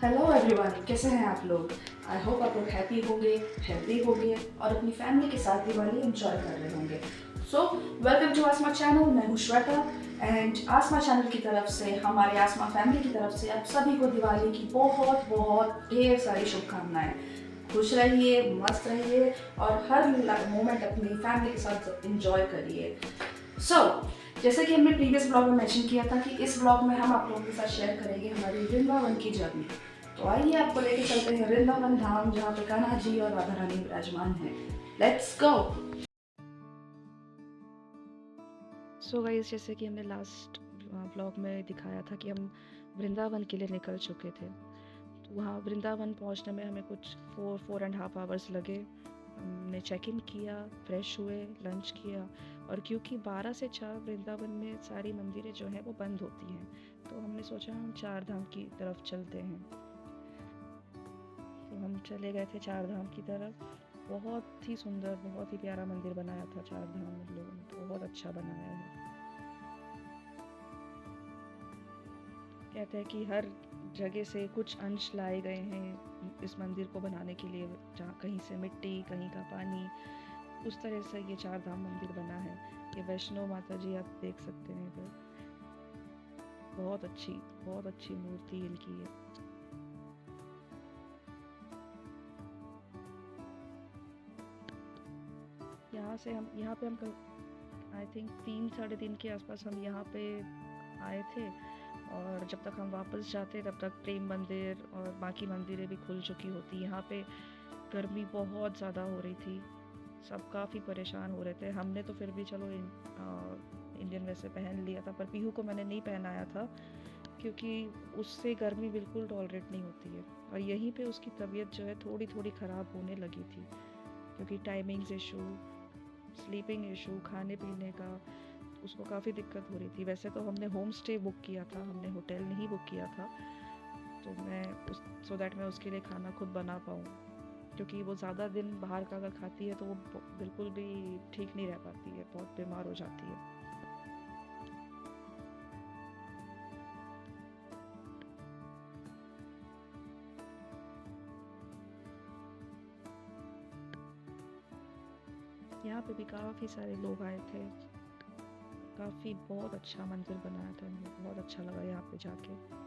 Hello everyone, कैसे हैं आप लोग। आई होप आप लोग हैप्पी होंगे, हेल्दी होंगे और अपनी फैमिली के साथ दिवाली एंजॉय कर रहे होंगे। So welcome to Aasma channel. मैं हूँ श्वेता एंड आसमा चैनल की तरफ से, हमारे आसमा फैमिली की तरफ से आप सभी को दिवाली की बहुत बहुत ढेर सारी शुभकामनाएं। खुश रहिए, मस्त रहिए और हर मोमेंट अपनी फैमिली के साथ इंजॉय करिए। जैसे कि हमने प्रीवियस ब्लॉग में मेंशन किया था कि इस ब्लॉग में हम आप लोगों के साथ शेयर करेंगे हमारी वृंदावन की जर्नी। तो आइए आपको लेके चलते हैं वृंदावन धाम, जहाँ पे कान्हा जी और राधा रानी विराजमान है। Let's go. सो गाइस, जैसे कि हमने लास्ट ब्लॉग में दिखाया था कि हम वृंदावन के लिए निकल चुके थे। तो वहाँ वृंदावन पहुँचने में हमें कुछ 4.5 आवर्स लगे। हमने चेक इन किया, फ्रेश हुए, लंच किया और क्योंकि 12 से 4 वृंदावन में सारी मंदिरें जो हैं वो बंद होती हैं, तो हमने सोचा हम चार धाम की तरफ चलते हैं। तो हम चले गए थे चार धाम की तरफ। बहुत ही सुंदर, बहुत ही प्यारा मंदिर बनाया था चार धाम में लोगों ने, बहुत अच्छा बनाया है। कहते हैं कि हर जगह से कुछ अंश लाए गए हैं इस मंदिर को बनाने के लिए, जहाँ कहीं से मिट्टी, कहीं का पानी, उस तरह से ये चार धाम मंदिर बना है। ये वैष्णो माता जी आप देख सकते हैं इधर, बहुत अच्छी मूर्ति इनकी है। यहाँ पे हम आई थिंक 3-3:30 के आसपास हम यहाँ पे आए थे और जब तक हम वापस जाते तब तक प्रेम मंदिर और बाकी मंदिरें भी खुल चुकी होती। यहाँ पे गर्मी बहुत ज़्यादा हो रही थी, सब काफ़ी परेशान हो रहे थे। हमने तो फिर भी चलो इंडियन वैसे पहन लिया था, पर पीहू को मैंने नहीं पहनाया था क्योंकि उससे गर्मी बिल्कुल टॉलरेट नहीं होती है। और यहीं पे उसकी तबीयत जो है थोड़ी थोड़ी ख़राब होने लगी थी क्योंकि टाइमिंग्स इशू, स्लीपिंग इशू, खाने पीने का उसको काफ़ी दिक्कत हो रही थी। वैसे तो हमने होम स्टे बुक किया था, हमने होटल नहीं बुक किया था, तो मैं सो दैट मैं उसके लिए खाना खुद बना पाऊँ, क्योंकि वो ज़्यादा दिन बाहर का अगर खाती है तो वो बिल्कुल भी ठीक नहीं रह पाती है, बहुत बीमार हो जाती है। यहाँ पे भी काफ़ी सारे लोग आए थे, काफ़ी बहुत अच्छा मंदिर बनाया था, मुझे बहुत अच्छा लगा यहाँ पे जाके।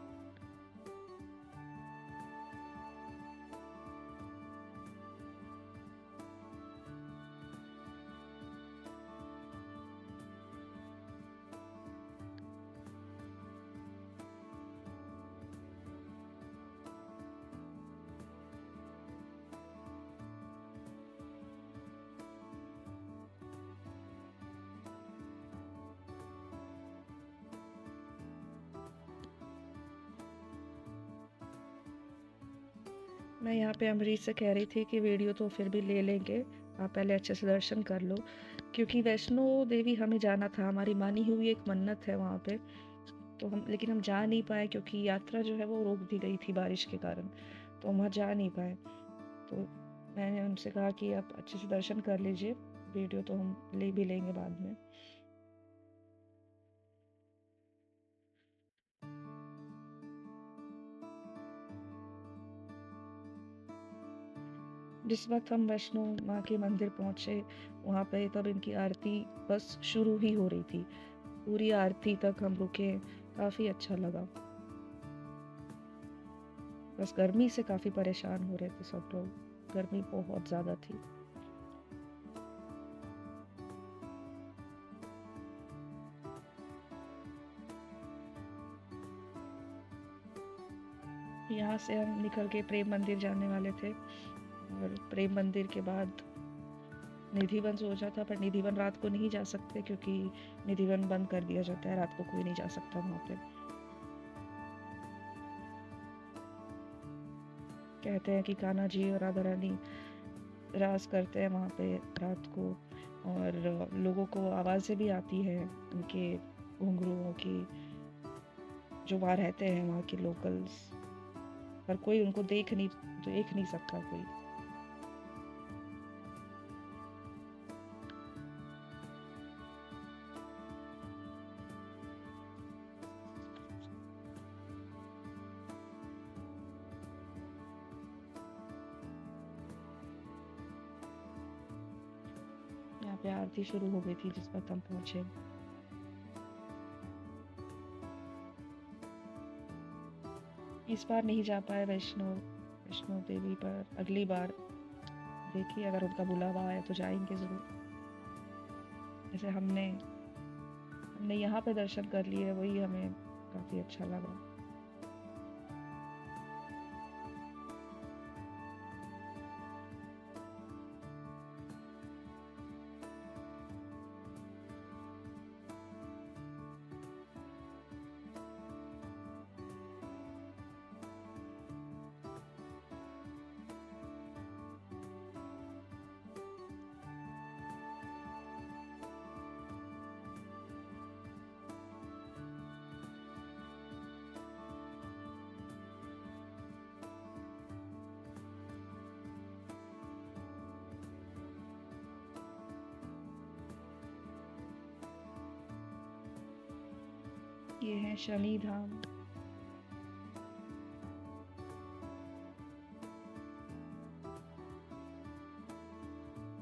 मैं यहाँ पे अमरीश से कह रही थी कि वीडियो तो फिर भी ले लेंगे, आप पहले अच्छे से दर्शन कर लो, क्योंकि वैष्णो देवी हमें जाना था, हमारी मानी हुई एक मन्नत है वहाँ पे। तो लेकिन हम जा नहीं पाए क्योंकि यात्रा जो है वो रोक दी गई थी बारिश के कारण, तो हम वहाँ जा नहीं पाए। तो मैंने उनसे कहा कि आप अच्छे से दर्शन कर लीजिए, वीडियो तो हम ले भी लेंगे बाद में। जिस वक्त हम वैष्णो माँ के मंदिर पहुँचे वहाँ पे, तब इनकी आरती बस शुरू ही हो रही थी, पूरी आरती तक हम रुके, काफ़ी अच्छा लगा। बस गर्मी से काफ़ी परेशान हो रहे थे सब लोग, गर्मी बहुत ज़्यादा थी। यहाँ से हम निकल के प्रेम मंदिर जाने वाले थे और प्रेम मंदिर के बाद निधिवन सोचा था, पर निधिवन रात को नहीं जा सकते क्योंकि निधिवन बंद कर दिया जाता है, रात को कोई नहीं जा सकता वहाँ पे। कहते हैं कि कान्हा जी और राधा रानी राज करते हैं वहाँ पे रात को, और लोगों को आवाज़ें भी आती हैं उनके घुंघरुओं की, जो वहाँ रहते हैं वहाँ के लोकल्स, पर कोई उनको देख नहीं सकता कोई। पे आरती शुरू हो गई थी जिस वक़्त हम पहुँचे। इस बार नहीं जा पाए वैष्णो देवी, पर अगली बार देखिए अगर उनका बुलावा आया तो जाएँगे ज़रूर। जैसे हमने यहाँ पे दर्शन कर लिए, वही हमें काफ़ी अच्छा लगा। ये है शनि धाम।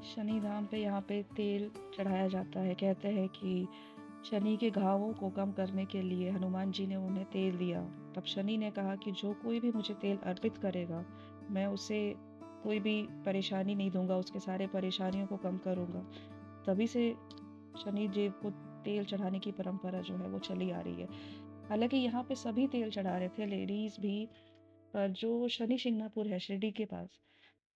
शनि धाम पे यहाँ पे तेल चढ़ाया जाता है। कहते हैं कि शनि के घावों को कम करने के लिए हनुमान जी ने उन्हें तेल दिया। तब शनि ने कहा कि जो कोई भी मुझे तेल अर्पित करेगा, मैं उसे कोई भी परेशानी नहीं दूंगा, उसके सारे परेशानियों को कम करूंगा। तभी से शनि देव को तेल चढ़ाने की परंपरा जो है वो चली आ रही है। हालांकि यहाँ पे सभी तेल चढ़ा रहे थे, लेडीज भी, पर जो शनि शिंगणापुर है शिरडी के पास,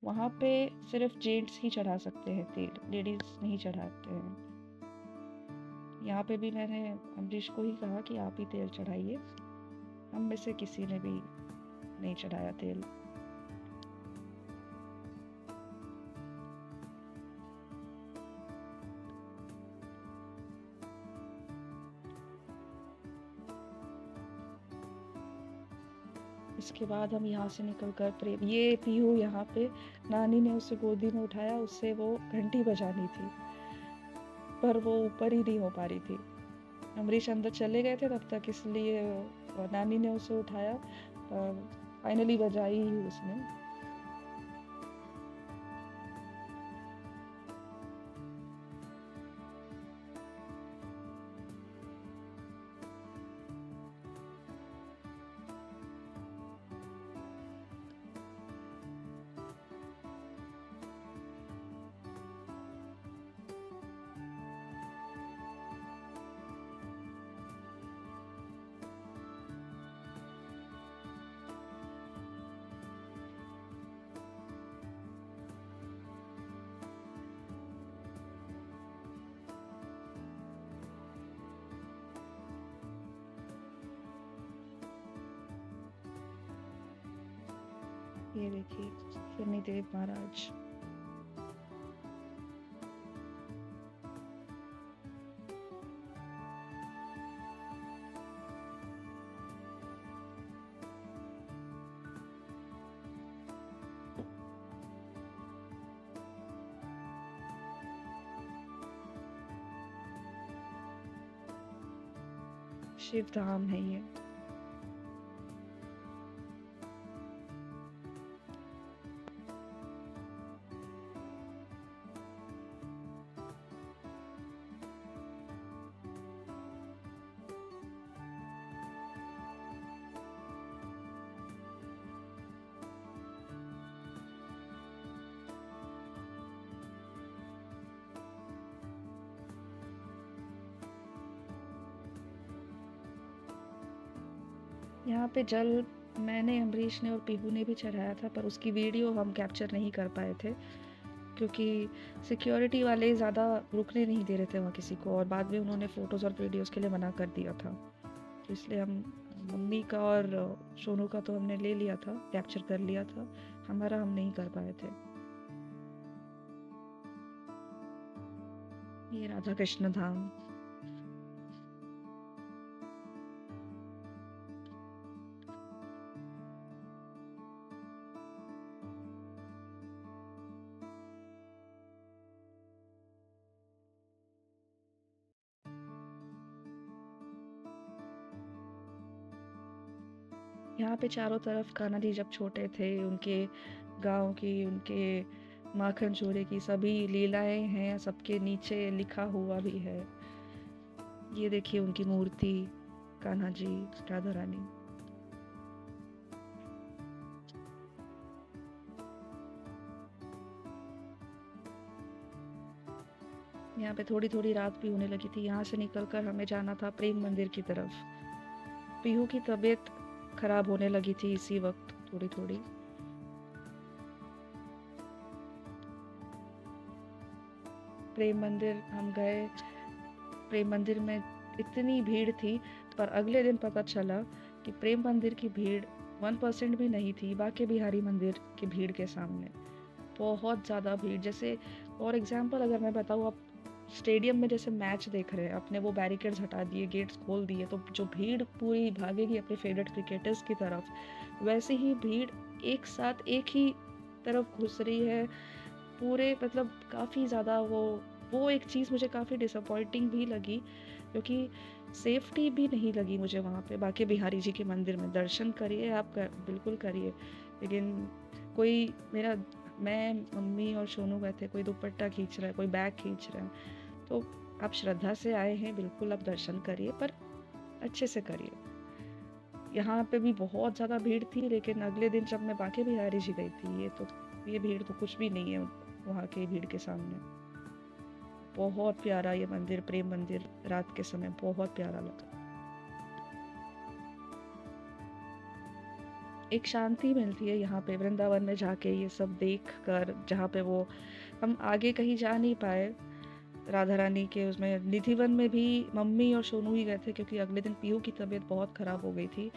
वहाँ पे सिर्फ जेंट्स ही चढ़ा सकते हैं तेल, लेडीज नहीं चढ़ाते हैं। यहाँ पे भी मैंने अमरीश को ही कहा कि आप ही तेल चढ़ाइए। हम में से किसी ने भी नहीं चढ़ाया तेल। इसके बाद हम यहाँ से निकलकर प्रेम, ये पीहू यहाँ पे नानी ने उसे गोदी में उठाया, उससे वो घंटी बजानी थी पर वो ऊपर ही नहीं हो पा रही थी। अमरीश अंदर चले गए थे तब तक, इसलिए नानी ने उसे उठाया पर फाइनली बजाई ही उसने। ये देखिए शनिदेव महाराज। शिव धाम है ये। यहाँ पे जल मैंने, अमरीश ने और पीहू ने भी चढ़ाया था, पर उसकी वीडियो हम कैप्चर नहीं कर पाए थे क्योंकि सिक्योरिटी वाले ज़्यादा रुकने नहीं दे रहे थे वहाँ किसी को, और बाद में उन्होंने फ़ोटोज़ और वीडियोज़ के लिए मना कर दिया था। तो इसलिए हम, मम्मी का और सोनू का तो हमने ले लिया था, कैप्चर कर लिया था, हमारा हम नहीं कर पाए थे। ये राधा कृष्ण धाम। यहाँ पे चारों तरफ कान्हा जी जब छोटे थे, उनके गाँव की, उनके माखन चोरी की सभी लीलाएं हैं, सबके नीचे लिखा हुआ भी है। ये देखिए उनकी मूर्ति, कान्हा जी, राधा रानी। यहाँ पे थोड़ी थोड़ी रात भी होने लगी थी। यहाँ से निकलकर हमें जाना था प्रेम मंदिर की तरफ। पीहू की तबीयत खराब होने लगी थी इसी वक्त थोड़ी थोड़ी। प्रेम मंदिर हम गए। प्रेम मंदिर में इतनी भीड़ थी, पर अगले दिन पता चला कि प्रेम मंदिर की भीड़ 1% भी नहीं थी बांके बिहारी मंदिर की भीड़ के सामने। बहुत ज़्यादा भीड़। जैसे फॉर एग्जांपल अगर मैं बताऊँ, आप स्टेडियम में जैसे मैच देख रहे हैं, आपने वो बैरिकेड्स हटा दिए, गेट्स खोल दिए, तो जो भीड़ पूरी भागेगी अपने फेवरेट क्रिकेटर्स की तरफ, वैसे ही भीड़ एक साथ एक ही तरफ घुस रही है पूरे। मतलब काफ़ी ज़्यादा वो एक चीज़ मुझे काफ़ी डिसअपॉइंटिंग भी लगी, क्योंकि सेफ्टी भी नहीं लगी मुझे वहाँ पे। बांके बिहारी जी के मंदिर में दर्शन करिए आप, बिल्कुल करिए, लेकिन कोई मेरा मैं मम्मी और सोनू गए थे, कोई दुपट्टा खींच रहा है, कोई बैग खींच रहा है। तो आप श्रद्धा से आए हैं, बिल्कुल आप दर्शन करिए, पर अच्छे से करिए। यहाँ पे भी बहुत ज़्यादा भीड़ थी, लेकिन अगले दिन जब मैं बांके बिहारी जी गई थी, ये भीड़ तो कुछ भी नहीं है वहाँ की भीड़ के सामने। बहुत प्यारा ये मंदिर, प्रेम मंदिर, रात के समय बहुत प्यारा लगा। एक शांति मिलती है यहाँ पे वृंदावन में जाके, ये सब देख कर। जहाँ पे वो हम आगे कहीं जा नहीं पाए राधा रानी के उसमें। निधिवन में भी मम्मी और सोनू ही गए थे, क्योंकि अगले दिन पीहू की तबीयत बहुत ख़राब हो गई थी,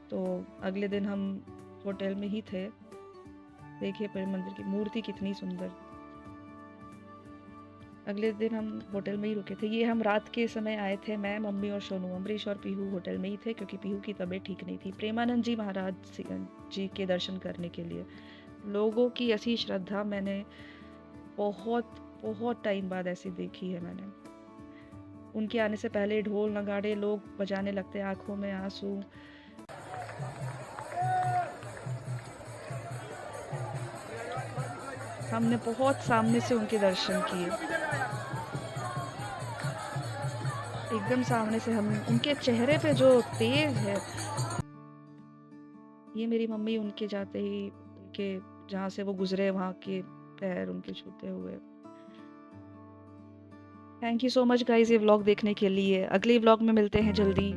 तो अगले दिन हम होटल में ही थे। देखिए प्रेम मंदिर की मूर्ति कितनी सुंदर। अगले दिन हम होटल में ही रुके थे। ये हम रात के समय आए थे, मैं, मम्मी और सोनू। अम्बरीश और पीहू होटल में ही थे, क्योंकि पीहू की तबीयत ठीक नहीं थी। प्रेमानंद जी महाराज जी के दर्शन करने के लिए। लोगों की ऐसी श्रद्धा मैंने बहुत बहुत टाइम बाद ऐसी देखी है मैंने। उनके आने से पहले ढोल नगाड़े लोग बजाने लगते, आंखों में आंसू। हमने बहुत सामने से उनके दर्शन किए, एकदम सामने से। हम उनके चेहरे पे जो तेज है। ये मेरी मम्मी उनके जाते ही, उनके जहाँ से वो गुजरे वहाँ के पैर उनके छूते हुए। Thank you so much guys ये व्लॉग देखने के लिए। अगले व्लॉग में मिलते हैं जल्दी।